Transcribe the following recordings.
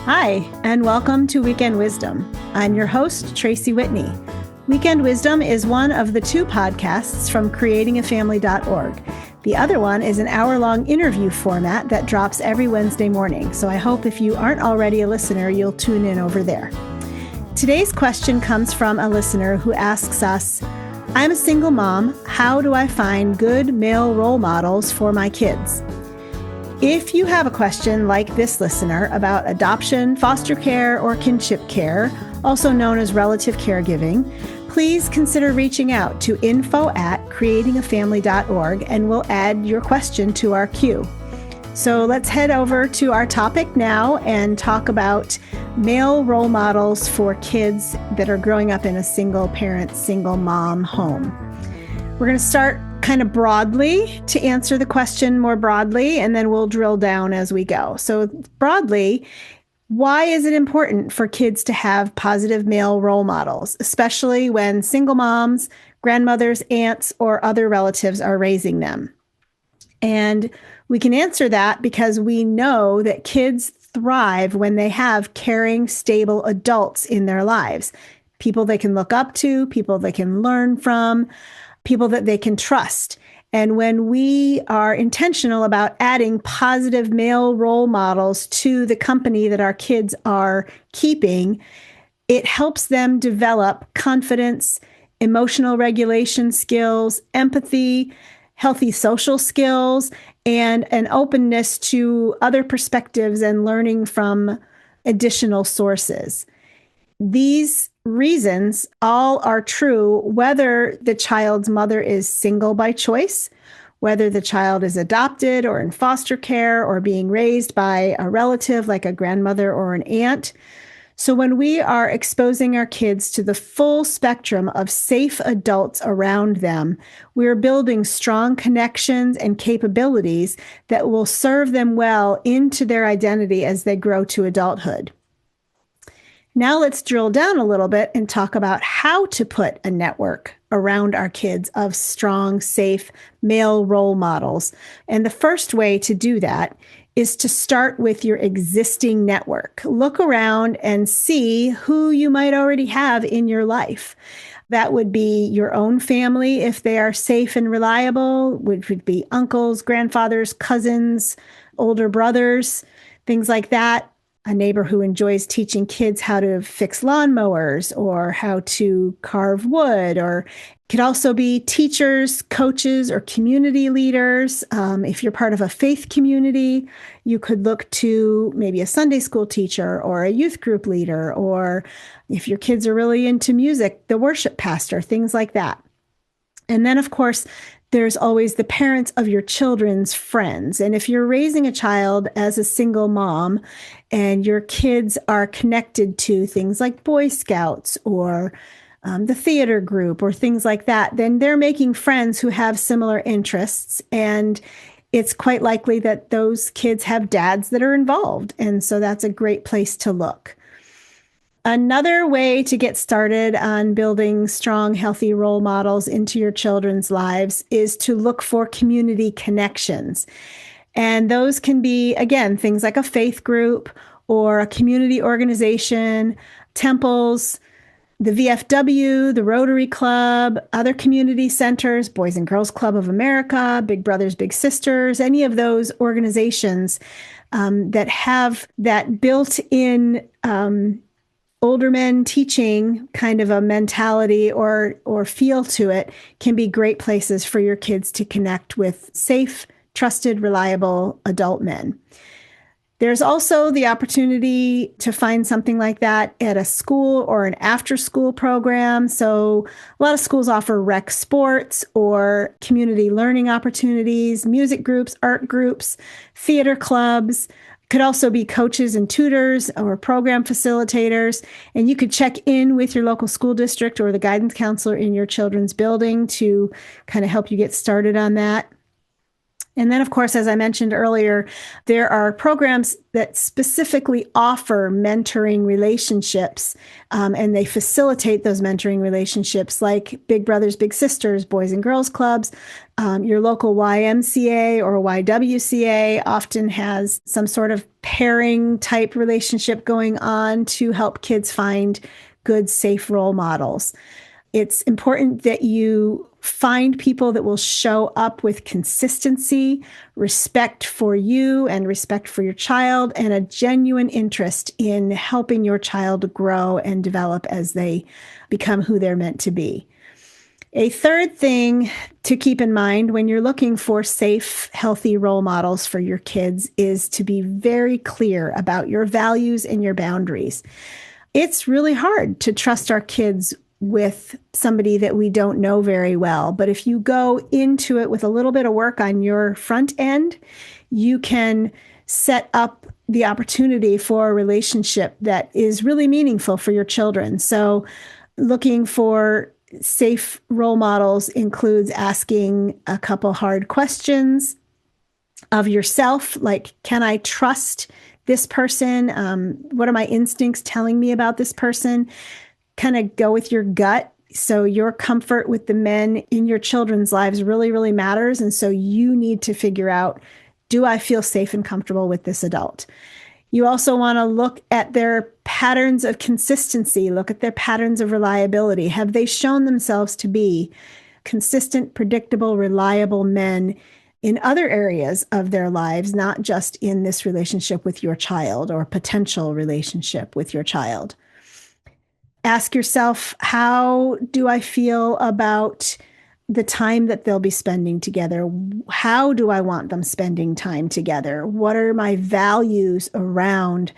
Hi, and welcome to Weekend Wisdom. I'm your host, Tracy Whitney. Weekend Wisdom is one of the two podcasts from creatingafamily.org. The other one is an hour-long interview format that drops every Wednesday morning, so I hope if you aren't already a listener, you'll tune in over there. Today's question comes from a listener who asks us, I'm a single mom. How do I find good male role models for my kids? If you have a question like this listener about adoption, foster care, or kinship care, also known as relative caregiving, please consider reaching out to info@creatingafamily.org and we'll add your question to our queue. So let's head over to our topic now and talk about male role models for kids that are growing up in a single parent, single mom home. We're going to start kind of broadly to answer the question more broadly, and then we'll drill down as we go. So broadly, why is it important for kids to have positive male role models, especially when single moms, grandmothers, aunts, or other relatives are raising them? And we can answer that because we know that kids thrive when they have caring, stable adults in their lives, people they can look up to, people they can learn from, people that they can trust. And when we are intentional about adding positive male role models to the company that our kids are keeping, it helps them develop confidence, emotional regulation skills, empathy, healthy social skills, and an openness to other perspectives and learning from additional sources. These reasons all are true whether the child's mother is single by choice, whether the child is adopted or in foster care or being raised by a relative like a grandmother or an aunt. So when we are exposing our kids to the full spectrum of safe adults around them, we're building strong connections and capabilities that will serve them well into their identity as they grow to adulthood. Now let's drill down a little bit and talk about how to put a network around our kids of strong, safe male role models. And the first way to do that is to start with your existing network. Look around and see who you might already have in your life. That would be your own family if they are safe and reliable, which would be uncles, grandfathers, cousins, older brothers, things like that. A neighbor who enjoys teaching kids how to fix lawnmowers or how to carve wood, or it could also be teachers, coaches, or community leaders. If you're part of a faith community, you could look to maybe a Sunday school teacher or a youth group leader, or if your kids are really into music, the worship pastor, things like that. And then, of course, there's always the parents of your children's friends. And if you're raising a child as a single mom and your kids are connected to things like Boy Scouts or the theater group or things like that, then they're making friends who have similar interests. And it's quite likely that those kids have dads that are involved. And so that's a great place to look. Another way to get started on building strong, healthy role models into your children's lives is to look for community connections. And those can be, again, things like a faith group or a community organization, temples, the VFW, the Rotary Club, other community centers, Boys and Girls Club of America, Big Brothers Big Sisters, any of those organizations that have that built-in older men teaching kind of a mentality or feel to it can be great places for your kids to connect with safe, trusted, reliable adult men. There's also the opportunity to find something like that at a school or an after-school program. So a lot of schools offer rec sports or community learning opportunities, music groups, art groups, theater clubs. Could also be coaches and tutors or program facilitators. And you could check in with your local school district or the guidance counselor in your children's building to kind of help you get started on that. And then, of course, as I mentioned earlier, there are programs that specifically offer mentoring relationships, and they facilitate those mentoring relationships like Big Brothers, Big Sisters, Boys and Girls Clubs. Your local YMCA or YWCA often has some sort of pairing type relationship going on to help kids find good, safe role models. It's important that you find people that will show up with consistency, respect for you and respect for your child, and a genuine interest in helping your child grow and develop as they become who they're meant to be. A third thing to keep in mind when you're looking for safe, healthy role models for your kids is to be very clear about your values and your boundaries. It's really hard to trust our kids with somebody that we don't know very well. But if you go into it with a little bit of work on your front end, you can set up the opportunity for a relationship that is really meaningful for your children. So looking for safe role models includes asking a couple hard questions of yourself, like, can I trust this person? What are my instincts telling me about this person? Kind of go with your gut. So your comfort with the men in your children's lives really, really matters. And so you need to figure out, do I feel safe and comfortable with this adult? You also want to look at their patterns of consistency, look at their patterns of reliability. Have they shown themselves to be consistent, predictable, reliable men in other areas of their lives, not just in this relationship with your child or potential relationship with your child? Ask yourself, how do I feel about the time that they'll be spending together? How do I want them spending time together? What are my values around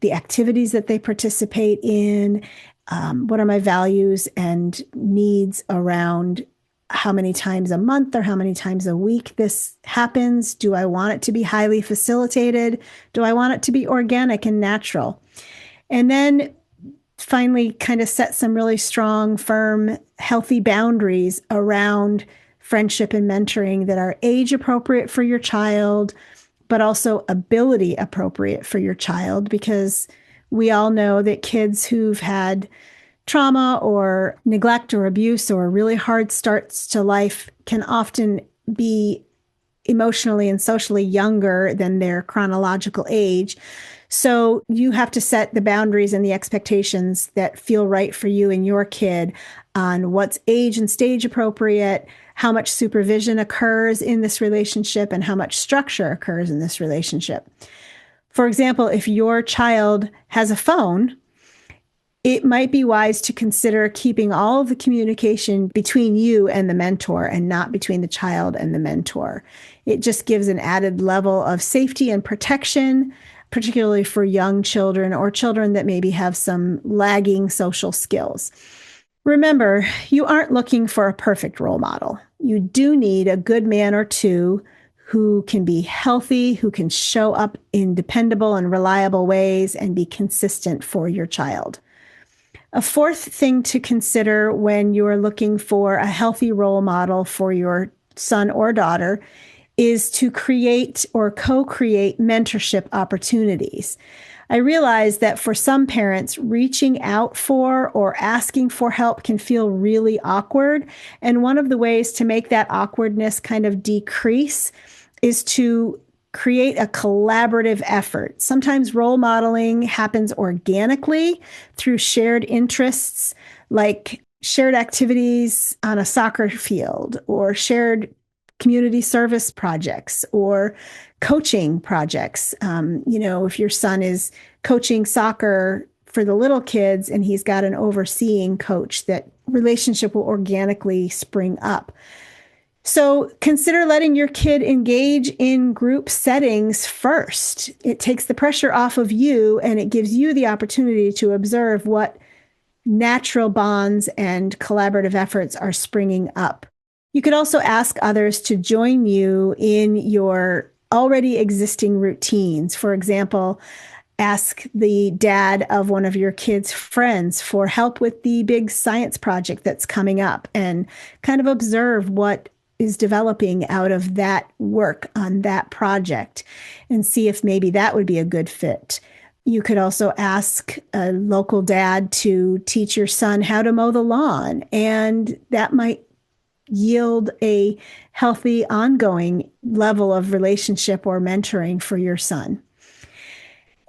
the activities that they participate in? What are my values and needs around how many times a month or how many times a week this happens? Do I want it to be highly facilitated? Do I want it to be organic and natural? And then finally, kind of set some really strong, firm, healthy boundaries around friendship and mentoring that are age appropriate for your child, but also ability appropriate for your child, because we all know that kids who've had trauma or neglect or abuse or really hard starts to life can often be emotionally and socially younger than their chronological age. So you have to set the boundaries and the expectations that feel right for you and your kid on what's age and stage appropriate, how much supervision occurs in this relationship, and how much structure occurs in this relationship. For example, if your child has a phone, it might be wise to consider keeping all of the communication between you and the mentor and not between the child and the mentor. It just gives an added level of safety and protection, particularly for young children or children that maybe have some lagging social skills. Remember, you aren't looking for a perfect role model. You do need a good man or two who can be healthy, who can show up in dependable and reliable ways and be consistent for your child. A fourth thing to consider when you're looking for a healthy role model for your son or daughter is to create or co-create mentorship opportunities. I realize that for some parents, reaching out for or asking for help can feel really awkward. And one of the ways to make that awkwardness kind of decrease is to create a collaborative effort. Sometimes role modeling happens organically through shared interests, like shared activities on a soccer field or shared community service projects or coaching projects. If your son is coaching soccer for the little kids and he's got an overseeing coach, that relationship will organically spring up. So consider letting your kid engage in group settings first. It takes the pressure off of you and it gives you the opportunity to observe what natural bonds and collaborative efforts are springing up. You could also ask others to join you in your already existing routines. For example, ask the dad of one of your kids' friends for help with the big science project that's coming up and kind of observe what is developing out of that work on that project and see if maybe that would be a good fit. You could also ask a local dad to teach your son how to mow the lawn, and that might yield a healthy, ongoing level of relationship or mentoring for your son.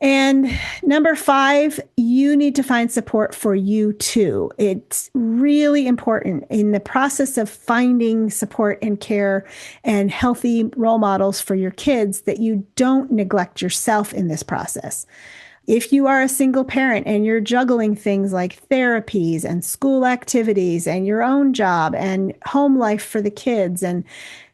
And number 5, you need to find support for you too. It's really important in the process of finding support and care and healthy role models for your kids that you don't neglect yourself in this process. If you are a single parent and you're juggling things like therapies and school activities and your own job and home life for the kids and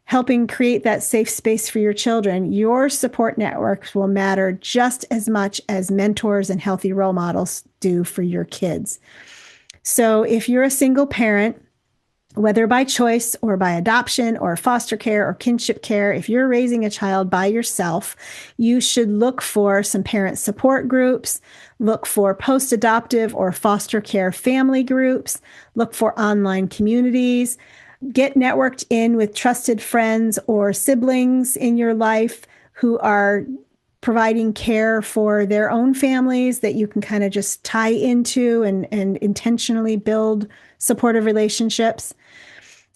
helping create that safe space for your children, your support networks will matter just as much as mentors and healthy role models do for your kids. So if you're a single parent, whether by choice or by adoption or foster care or kinship care, if you're raising a child by yourself, you should look for some parent support groups, look for post-adoptive or foster care family groups, look for online communities, get networked in with trusted friends or siblings in your life who are providing care for their own families that you can kind of just tie into and intentionally build supportive relationships.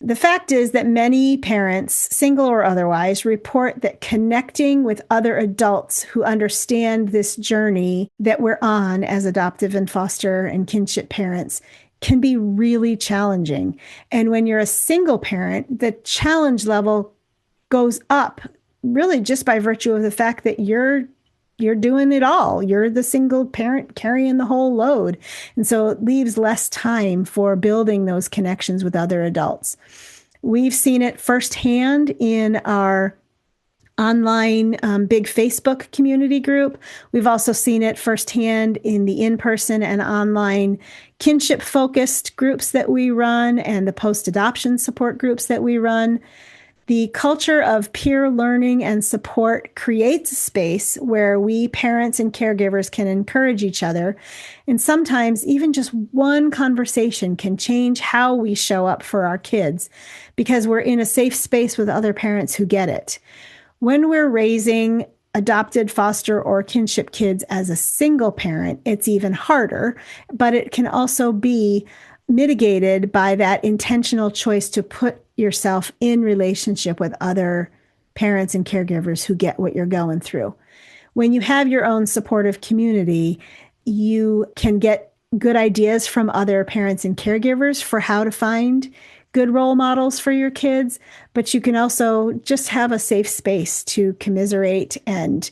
The fact is that many parents, single or otherwise, report that connecting with other adults who understand this journey that we're on as adoptive and foster and kinship parents can be really challenging. And when you're a single parent, the challenge level goes up really just by virtue of the fact that you're doing it all. You're the single parent carrying the whole load. And so it leaves less time for building those connections with other adults. We've seen it firsthand in our online big Facebook community group. We've also seen it firsthand in the in-person and online kinship-focused groups that we run and the post-adoption support groups that we run. The culture of peer learning and support creates a space where we parents and caregivers can encourage each other. And sometimes even just one conversation can change how we show up for our kids because we're in a safe space with other parents who get it. When we're raising adopted, foster, or kinship kids as a single parent, it's even harder, but it can also be mitigated by that intentional choice to put yourself in relationship with other parents and caregivers who get what you're going through. When you have your own supportive community, you can get good ideas from other parents and caregivers for how to find good role models for your kids, but you can also just have a safe space to commiserate and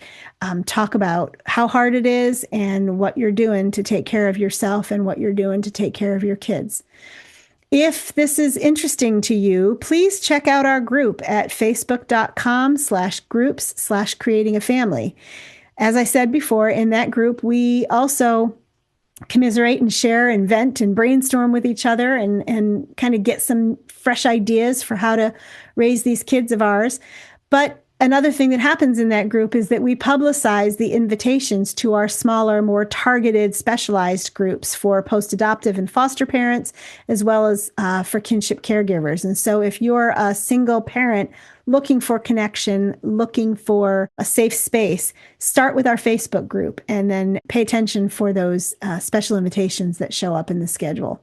talk about how hard it is and what you're doing to take care of yourself and what you're doing to take care of your kids. If this is interesting to you, please check out our group at facebook.com/groups/creatingafamily. As I said before, in that group, we also commiserate and share and vent and brainstorm with each other and kind of get some fresh ideas for how to raise these kids of ours. But another thing that happens in that group is that we publicize the invitations to our smaller, more targeted, specialized groups for post-adoptive and foster parents, as well as for kinship caregivers. And so if you're a single parent looking for connection, looking for a safe space, start with our Facebook group and then pay attention for those special invitations that show up in the schedule.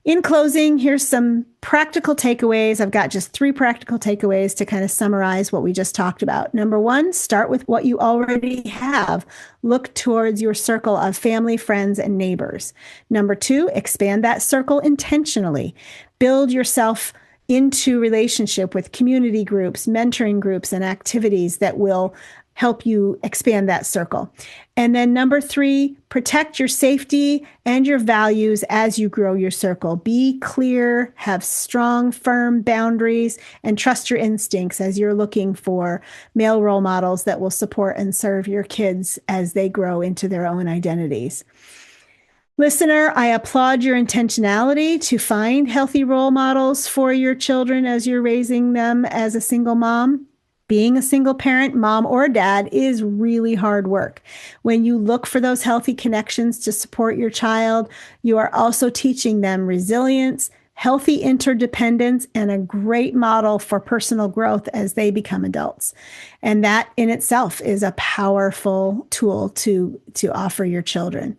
In closing, here's some practical takeaways. I've got just 3 practical takeaways to kind of summarize what we just talked about. Number 1, start with what you already have. Look towards your circle of family, friends, and neighbors. Number 2, expand that circle intentionally. Build yourself into relationship with community groups, mentoring groups, and activities that will help you expand that circle. And then number 3, protect your safety and your values as you grow your circle. Be clear, have strong, firm boundaries, and trust your instincts as you're looking for male role models that will support and serve your kids as they grow into their own identities. Listener, I applaud your intentionality to find healthy role models for your children as you're raising them as a single mom. Being a single parent, mom or dad, is really hard work. When you look for those healthy connections to support your child, you are also teaching them resilience, healthy interdependence, and a great model for personal growth as they become adults. And that in itself is a powerful tool to offer your children.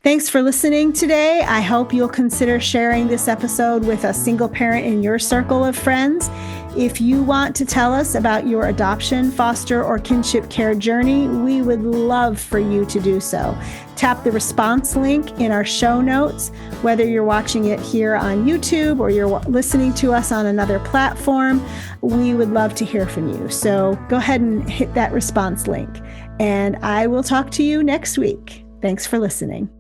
Thanks for listening today. I hope you'll consider sharing this episode with a single parent in your circle of friends. If you want to tell us about your adoption, foster, or kinship care journey, we would love for you to do so. Tap the response link in our show notes, whether you're watching it here on YouTube or you're listening to us on another platform. We would love to hear from you. So go ahead and hit that response link, and I will talk to you next week. Thanks for listening.